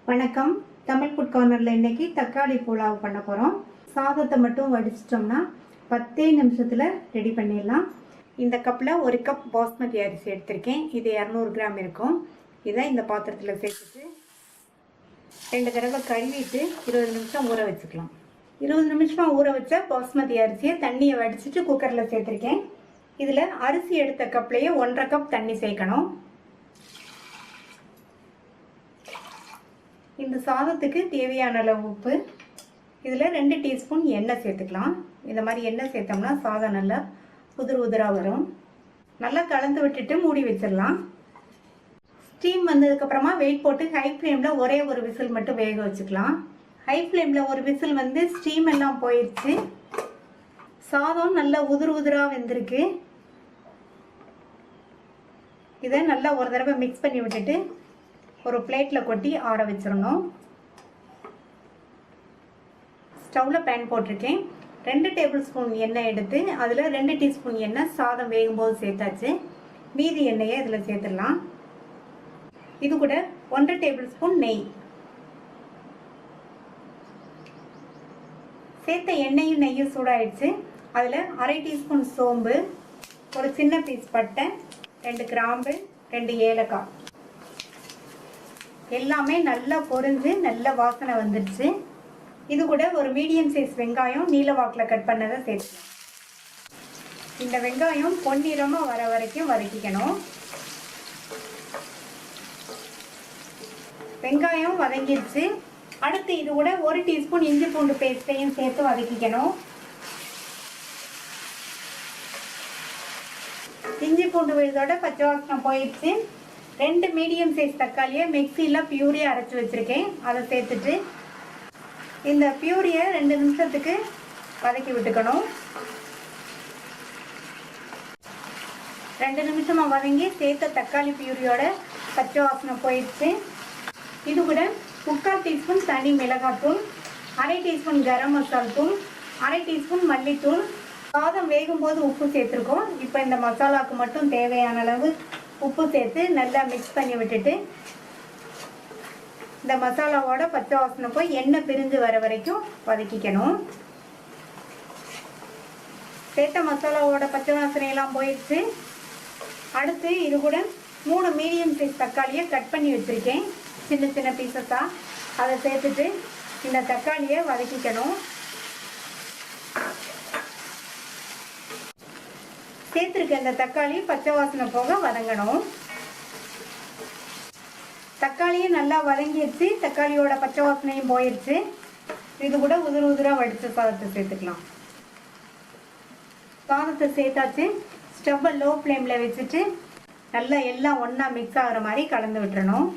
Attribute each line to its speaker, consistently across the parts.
Speaker 1: வணக்கம். தமிழ் ஃபுட் கார்னரில் இன்னைக்கு தக்காளி புலாவ் பண்ண போகிறோம். சாதத்தை மட்டும் வடிச்சிட்டோம்னா 10 நிமிஷத்தில் ரெடி பண்ணிடலாம். இந்த கப்பில் 1 கப் பாஸ்மதி அரிசி எடுத்திருக்கேன். இது 200 கிராம் இருக்கும். இதை இந்த பாத்திரத்தில் சேர்த்துட்டு 2 தடவை கழுவிட்டு 20 நிமிஷம் ஊற வச்சுக்கலாம். 20 நிமிஷம் ஊற வச்ச பாஸ்மதி அரிசியை தண்ணியை வடிச்சிட்டு குக்கரில் சேர்த்துருக்கேன். இதில் அரிசி எடுத்த கப்லேயே 1.5 கப் தண்ணி சேர்க்கணும். இந்த சாதத்துக்கு தேவையான அளவு உப்பு, இதில் 2 டீஸ்பூன் எண்ணெய் சேர்த்துக்கலாம். இந்த மாதிரி எண்ணெய் சேர்த்தோம்னா சாதம் நல்லா உதிராக வரும். நல்லா கலந்து விட்டுட்டு மூடி வச்சிடலாம். ஸ்டீம் வந்ததுக்கப்புறமா வெயிட் போட்டு ஹை ஃப்ளேமில் ஒரே ஒரு விசில் மட்டும் வேக வச்சுக்கலாம். ஹை ஃப்ளேமில் ஒரு விசில் வந்து ஸ்டீம் எல்லாம் போயிடுச்சு. சாதம் நல்லா உதிராக வெந்திருக்கு. இதை நல்லா ஒரு தடவை மிக்ஸ் பண்ணி விட்டுட்டு ஒரு பிளேட்டில் கொட்டி ஆற வச்சிடணும். ஸ்டவ்வில் பேன் போட்டிருக்கேன். 2 டேபிள் ஸ்பூன் எண்ணெய் எடுத்து அதில் 2 டீஸ்பூன் எண்ணெய் சாதம் வேகும்போது சேர்த்தாச்சு. மீதி எண்ணெயை இதில் சேர்த்துடலாம். இது கூட 1 டேபிள் ஸ்பூன் நெய் சேர்த்த எண்ணெயும் நெய்யும் சூடாயிடுச்சு. அதில் 1/2 டீஸ்பூன் சோம்பு, ஒரு சின்ன பீஸ் பட்டை, 2 கிராம்பு, 2 ஏலக்காய் எல்லாமே நல்லா பொரிஞ்சு நல்ல வாசனை வந்துடுச்சு. இது கூட ஒரு மீடியம் சைஸ் வெங்காயம் நீல வாக்கில் கட் பண்ணதை சேர்த்துக்கலாம். இந்த வெங்காயம் பொன்னிறமாக வர வரைக்கும் வதக்கிக்கணும். வெங்காயம் வதங்கிடுச்சு. அடுத்து இது கூட 1 டீஸ்பூன் இஞ்சி பூண்டு பேஸ்ட்டையும் சேர்த்து வதக்கிக்கணும். இஞ்சி பூண்டு விழுதோட பச்சை வாசனை போயிடுச்சு. 2 மீடியம் சைஸ் தக்காளியை மிக்சியில் பியூரியை அரைச்சி வச்சுருக்கேன். அதை சேர்த்துட்டு இந்த பியூரியை 2 நிமிஷத்துக்கு வதக்கி விட்டுக்கணும். 2 நிமிஷமாக வதங்கி சேர்த்த தக்காளி பியூரியோட பச்சை வாசனை போயிடுச்சு. இது கூட 3/4 டீஸ்பூன் தனி மிளகாத்தூள், 1/2 டீஸ்பூன் கரம் மசால் தூள், 1/2 டீஸ்பூன் மல்லித்தூள், சாதம் வேகும்போது உப்பு சேர்த்துருக்கோம். இப்போ இந்த மசாலாவுக்கு மட்டும் தேவையான அளவு உப்பு சேர்த்து நல்லா மிக்ஸ் பண்ணி விட்டுட்டு இந்த மசாலாவோட பச்சை வாசனை போய் எண்ணெய் பிரிஞ்சு வர வரைக்கும் வதக்கிக்கணும். சேர்த்த மசாலாவோட பச்சை வாசனையெல்லாம் போயிடுச்சு. அடுத்து இது கூட 3 மீடியம் சைஸ் தக்காளியை கட் பண்ணி வச்சுருக்கேன், சின்ன சின்ன பீசஸாக. அதை சேர்த்துட்டு இந்த தக்காளியை வதக்கிக்கணும். சேர்த்துருக்க இந்த தக்காளி பச்சை வாசனை போக வதங்கணும். தக்காளியும் நல்லா வதங்கிடுச்சு. தக்காளியோட பச்சை வாசனையும் போயிடுச்சு. இது கூட உதிராக வடித்த சாதத்தை சேர்த்துக்கலாம். சாதத்தை சேர்த்தாச்சு. ஸ்டவ்வை லோ ஃப்ளேமில் வச்சுட்டு நல்லா எல்லாம் ஒன்றா மிக்ஸ் ஆகிற மாதிரி கலந்து விட்டுறணும்.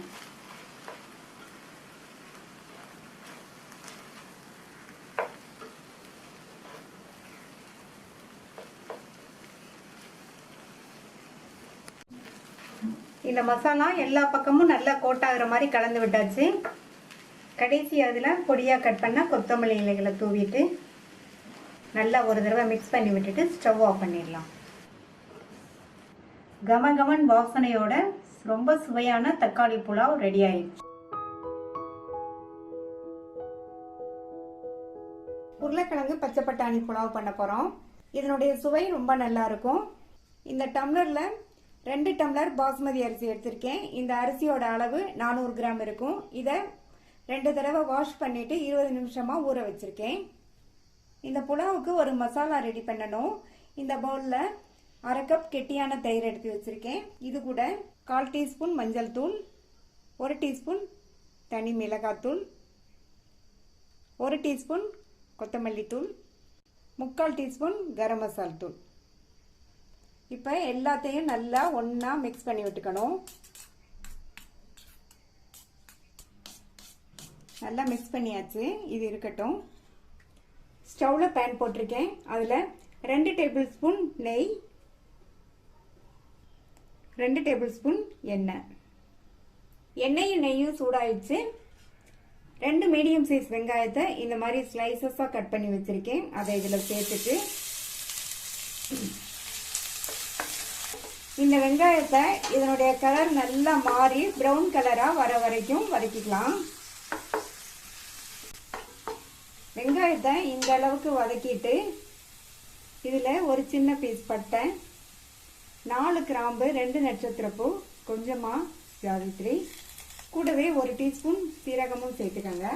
Speaker 1: இந்த மசாலா எல்லா பக்கமும் நல்லா கோட்டாகிற மாதிரி கலந்து விட்டாச்சு. கடைசி அதில் பொடியாக கட் பண்ண கொத்தமல்லி இலைகளை தூவிட்டு நல்லா ஒரு தடவை மிக்ஸ் பண்ணி விட்டுட்டு ஸ்டவ் ஆஃப் பண்ணிடலாம். கமகமன் வாசனையோட ரொம்ப சுவையான தக்காளி புலாவ் ரெடி ஆயிடுச்சு. உருளைக்கிழங்கு பச்சை பட்டாணி புலாவ் பண்ண போகிறோம். இதனுடைய சுவை ரொம்ப நல்லா இருக்கும். இந்த டம்ளரில் 2 டம்ளர் பாஸ்மதி அரிசி எடுத்திருக்கேன். இந்த அரிசியோட அளவு 400 கிராம் இருக்கும். இதை 2 தடவை வாஷ் பண்ணிட்டு 20 நிமிஷமாக ஊற வச்சிருக்கேன். இந்த புலாவுக்கு ஒரு மசாலா ரெடி பண்ணணும். இந்த பவுலில் 1/2 கப் கெட்டியான தயிர் எடுத்து வச்சிருக்கேன். இது கூட 1/4 டீஸ்பூன் மஞ்சள் தூள், 1 டீஸ்பூன் தனி மிளகாத்தூள், 1 டீஸ்பூன் கொத்தமல்லி தூள், 3/4 டீஸ்பூன் கரம் மசால் தூள். இப்போ எல்லாத்தையும் நல்லா ஒன்றா மிக்ஸ் பண்ணி விட்டுக்கணும். நல்லா மிக்ஸ் பண்ணியாச்சு. இது இருக்கட்டும். ஸ்டவ்வில் பேன் போட்டிருக்கேன். அதில் 2 டேபிள் ஸ்பூன் நெய், 2 டேபிள் ஸ்பூன் எண்ணெய். எண்ணெயும் நெய்யும் சூடாயிடுச்சு. 2 மீடியம் சைஸ் வெங்காயத்தை இந்த மாதிரி ஸ்லைசஸாக கட் பண்ணி வச்சுருக்கேன். அதை இதில் சேர்த்துட்டு இந்த வெங்காயத்தை இதனுடைய கலர் நல்லா மாறி ப்ரௌன் கலராக வர வரைக்கும் வதக்கிக்கலாம். வெங்காயத்தை இந்த அளவுக்கு வதக்கிட்டு இதில் ஒரு சின்ன பீஸ் பட்டை, 4 கிராம்பு, 2 நட்சத்திரப்பூ, கொஞ்சமாக ஜாவித்ரி, கூடவே 1 டீஸ்பூன் சீரகமும் சேர்த்துக்கோங்க.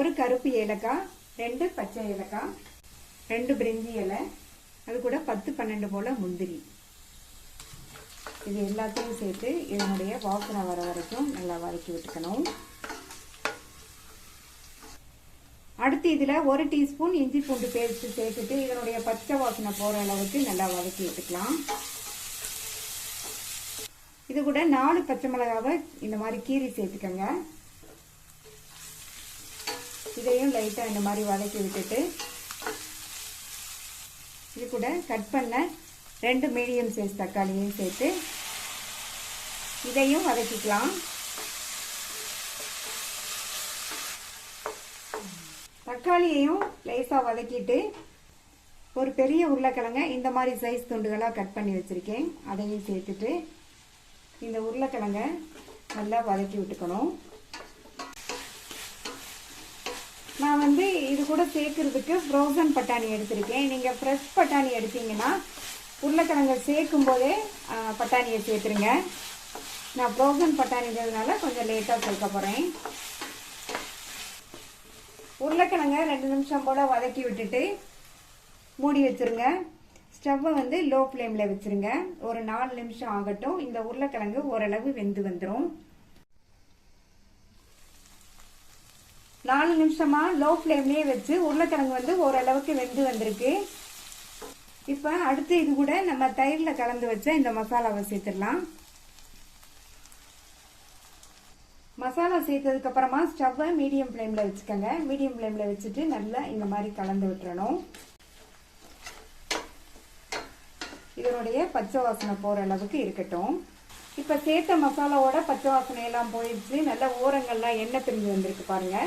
Speaker 1: 1 கருப்பு ஏலக்காய், 2 பச்சை ஏலக்காய், 2 பிரிஞ்சி இலை, அது கூட 10-12 போல் முந்திரி. இது எல்லாத்தையும் சேர்த்து இதனுடைய வாசனை வர வரைக்கும் நல்லா வதக்கி விட்டுக்கணும். அடுத்து இதில் 1 டீஸ்பூன் இஞ்சி பூண்டு பேஸ்ட் சேர்த்துட்டு இதனுடைய பச்சை வாசனை போகிற அளவுக்கு நல்லா வதக்கி விட்டுக்கலாம். இது கூட 4 பச்சை மிளகாவை இந்த மாதிரி கீரி சேர்த்துக்கோங்க. இதையும் லைட்டாக இந்த மாதிரி வதக்கி விட்டுட்டு இது கூட கட் பண்ண 2 மீடியம் சைஸ் தக்காளியும் சேர்த்து இதையும் வதக்கிக்கலாம். தக்காளியையும் லேசாக வதக்கிட்டு ஒரு பெரிய உருளைக்கிழங்க இந்த மாதிரி சைஸ் துண்டுகளாக கட் பண்ணி வச்சுருக்கேன், அதையும் சேர்த்துட்டு இந்த உருளைக்கிழங்க நல்லா வதக்கி விட்டுக்கணும். நான் இது கூட சேர்க்கறதுக்கு ஃப்ரோசன் பட்டாணி எடுத்திருக்கேன். நீங்கள் ஃப்ரெஷ் பட்டாணி எடுத்தீங்கன்னா உருளைக்கிழங்க சேர்க்கும் போதே பட்டாணியை சேர்த்துருங்க. நான் ஃப்ரோசன் பட்டாணிங்கிறதுனால கொஞ்சம் லேட்டாக சேர்க்க போகிறேன். உருளைக்கிழங்க 2 நிமிஷம் போல் வதக்கி விட்டுட்டு மூடி வச்சுருங்க. ஸ்டவ்வை லோ ஃப்ளேமில் வச்சுருங்க. ஒரு 4 நிமிஷம் ஆகட்டும். இந்த உருளைக்கிழங்கு ஓரளவு வெந்து வந்துடும். 4 நிமிஷமாக லோ ஃப்ளேம்லேயே வச்சு உருளைக்கிழங்கு ஓரளவுக்கு வெந்து வந்திருக்கு. இப்போ அடுத்து இது கூட நம்ம தயிரில் கலந்து வச்ச இந்த மசாலாவை சேர்த்துடலாம். மசாலா சேர்த்ததுக்கு அப்புறமா ஸ்டவ்வை மீடியம் ஃப்ளேமில் வச்சுக்கோங்க. மீடியம் ஃப்ளேமில் வச்சுட்டு நல்லா இந்த மாதிரி கலந்து விட்டுறணும். இதனுடைய பச்சை வாசனை போகிற அளவுக்கு இருக்கட்டும். இப்போ சேர்த்த மசாலாவோட பச்சை வாசனை எல்லாம் போயிடுச்சு. நல்லா ஓரங்கள்லாம் எண்ணெய் பிரிஞ்சு வந்திருக்கு பாருங்க.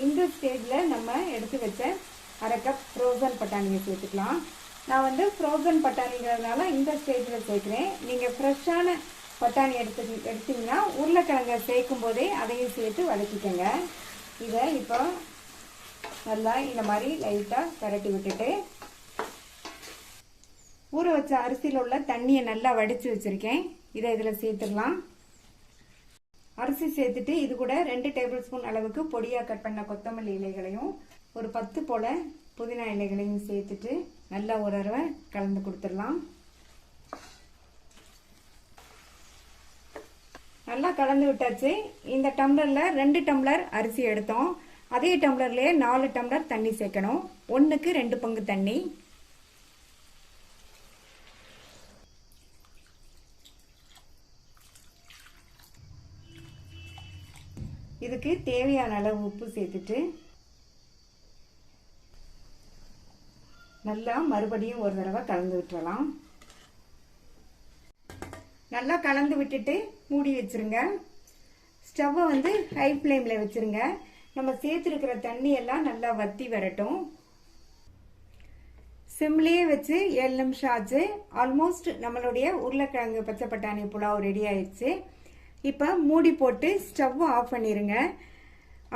Speaker 1: இந்த ஸ்டேஜில் நம்ம எடுத்து வச்ச 1/2 கப் ஃப்ரோசன் பட்டாணியை சேர்த்துக்கலாம். நான் ஃப்ரோசன் பட்டாணிங்கிறதுனால இந்த ஸ்டேஜில் சேர்க்குறேன். நீங்கள் ஃப்ரெஷ்ஷான பட்டாணி எடுத்தீங்கன்னா உருளைக்கிழங்கை சேர்க்கும் போதே அதையும் சேர்த்து வதக்கிக்கோங்க. இதை இப்போ நல்லா இந்த மாதிரி லைட்டாக பரட்டி விட்டுட்டு ஊற வச்ச அரிசியில் உள்ள தண்ணியை நல்லா வடித்து வச்சுருக்கேன். இதை இதில் சேர்த்துடலாம். அரிசி சேர்த்துட்டு இது கூட 2 டேபிள் ஸ்பூன் அளவுக்கு பொடியாக கட் பண்ண கொத்தமல்லி இலைகளையும் ஒரு 10 போல் புதினா இலைகளையும் சேர்த்துட்டு நல்லா ஒரு தடவை கலந்து கொடுத்துடலாம். நல்லா கலந்து விட்டாச்சு. இந்த டம்ளரில் 2 டம்ளர் அரிசி எடுத்தோம். அதே டம்ளர்லேயே 4 டம்ளர் தண்ணி சேர்க்கணும். 1க்கு 2 பங்கு தண்ணி. இதுக்கு தேவையான அளவு உப்பு சேர்த்துட்டு நல்லா மறுபடியும் ஒரு தடவை கலந்து விட்டுறலாம். நல்லா கலந்து விட்டுட்டு மூடி வச்சிருங்க. ஸ்டவ்வை ஹை ஃப்ளேமில் வச்சிருங்க. நம்ம சேர்த்துருக்கிற தண்ணி எல்லாம் நல்லா வத்தி வரட்டும். சிம்லேயே வச்சு 7 நிமிஷம் ஆச்சு. ஆல்மோஸ்ட் நம்மளுடைய உருளைக்கிழங்கு பச்சை பட்டாணி புலாவ் ரெடி ஆயிடுச்சு. இப்போ மூடி போட்டு ஸ்டவ்வை ஆஃப் பண்ணிடுங்க.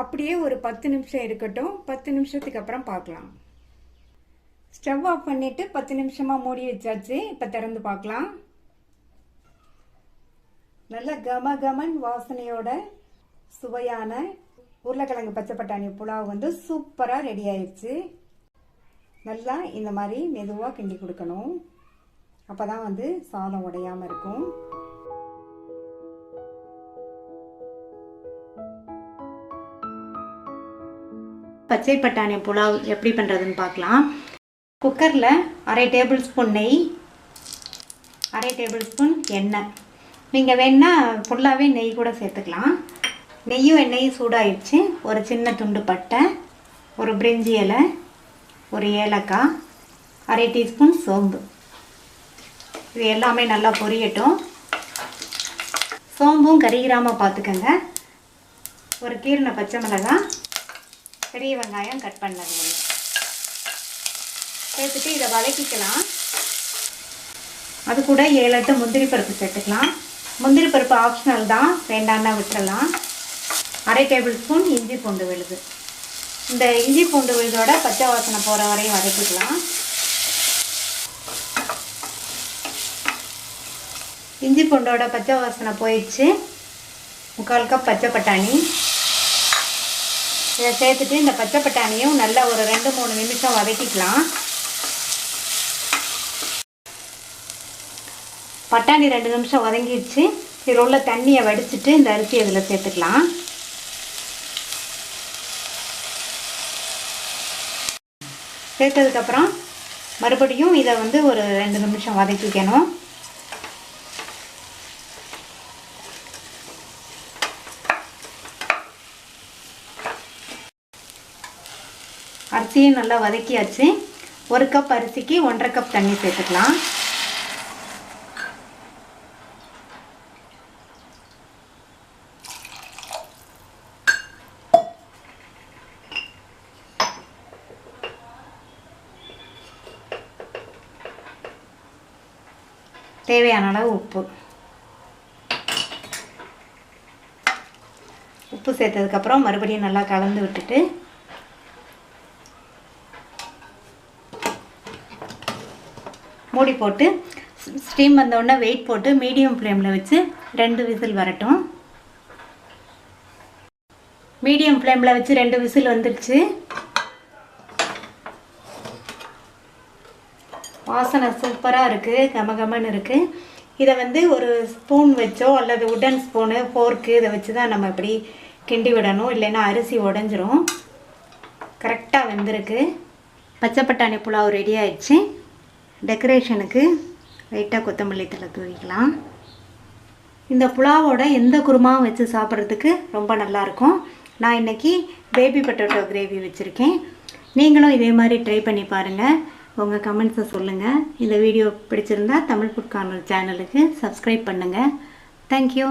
Speaker 1: அப்படியே ஒரு 10 நிமிஷம் இருக்கட்டும். 10 நிமிஷத்துக்கு அப்புறம் பார்க்கலாம். ஸ்டவ் ஆஃப் பண்ணிட்டு 10 நிமிஷமாக மூடி வச்சாச்சு. இப்போ திறந்து பார்க்கலாம். நல்ல கமகமன் வாசனையோட சுவையான உருளைக்கிழங்கு பச்சை பட்டாணி புலாவ் சூப்பராக ரெடி ஆயிடுச்சு. நல்லா இந்த மாதிரி மெதுவாக கிண்டி கொடுக்கணும். அப்போ தான் சாதம் உடையாமல் இருக்கும். பச்சை பட்டாணி புலாவ் எப்படி பண்ணுறதுன்னு பார்க்கலாம். குக்கரில் 1/2 டேபிள் ஸ்பூன் நெய், 1/2 டேபிள் ஸ்பூன் எண்ணெய். நீங்கள் வேணால் ஃபுல்லாகவே நெய் கூட சேர்த்துக்கலாம். நெய்யும் எண்ணெயும் சூடாயிடுச்சு. ஒரு சின்ன துண்டு பட்டை, ஒரு பிரிஞ்சி இலை, ஒரு ஏலக்காய், 1/2 டீஸ்பூன் சோம்பு. இது எல்லாமே நல்லா பொரியட்டும். சோம்பும் கறிகிராமல் பார்த்துக்கோங்க. ஒரு கீரின பச்சை மிளகாய், பெரிய வெங்காயம் கட் பண்ணது ஒன்று சேர்த்துட்டு இதை வதக்கிக்கலாம். அது கூட 7-8 முந்திரி பருப்பு சேர்த்துக்கலாம். முந்திரி பருப்பு ஆப்ஷனல் தான், வேண்டாம்னா விட்டுறலாம். 1/2 டேபிள் ஸ்பூன் இஞ்சி பூண்டு விழுது. இந்த இஞ்சி பூண்டு விழுதோட பச்சை வாசனை போகிற வரையும் வதக்கிக்கலாம். இஞ்சி பூண்டோட பச்சை வாசனை போயிடுச்சு. 3/4 கப் பச்சை பட்டாணி இதை சேர்த்துட்டு இந்த பச்சை பட்டாணியும் நல்லா ஒரு 2-3 நிமிஷம் வதக்கிக்கலாம். பட்டாணி 2 நிமிஷம் வதங்கிடுச்சு. இதில் உள்ள தண்ணியை வடிச்சிட்டு இந்த அரிசி இதில் சேர்த்துக்கலாம். சேர்த்ததுக்கப்புறம் மறுபடியும் இதை வந்து ஒரு 2 நிமிஷம் வதக்கிக்கணும். அரிசியும் நல்லா வதக்கியாச்சு. 1 கப் அரிசிக்கு 1.5 கப் தண்ணி சேர்த்துக்கலாம். தேவையான அளவு உப்பு சேர்த்ததுக்கப்புறம் மறுபடியும் நல்லா கலந்து விட்டுட்டு மூடி போட்டு ஸ்டீம் வந்தோடனே வெயிட் போட்டு மீடியம் ஃப்ளேமில் வச்சு 2 விசில் வரட்டும். மீடியம் ஃப்ளேமில் வச்சு 2 விசில் வந்துடுச்சு. வாசனை சூப்பராக இருக்குது, கமகமன்னு இருக்குது. இதை வந்து ஒரு ஸ்பூன் வச்சோ அல்லது உடன் ஸ்பூனு ஃபோர்க்கு இதை வச்சு தான் நம்ம இப்படி கிண்டி விடணும், இல்லைன்னா அரிசி உடஞ்சிரும். கரெக்டாக வெந்திருக்கு. பச்சை பட்டாணி புலாவ் ரெடி ஆயிடுச்சு. டெக்கரேஷனுக்கு லைட்டாக கொத்தமல்லி தழை தூவிக்கலாம். இந்த புலாவோட எந்த குருமாவும் வச்சு சாப்பிட்றதுக்கு ரொம்ப நல்லாயிருக்கும். நான் இன்றைக்கி பேபி பொட்டேட்டோ கிரேவி வச்சுருக்கேன். நீங்களும் இதே மாதிரி ட்ரை பண்ணி பாருங்கள். உங்கள் கமெண்ட்ஸை சொல்லுங்கள். இந்த வீடியோ பிடிச்சிருந்தா தமிழ் ஃபுட் கார்னர் சேனலுக்கு சப்ஸ்கிரைப் பண்ணுங்கள். தேங்க்யூ.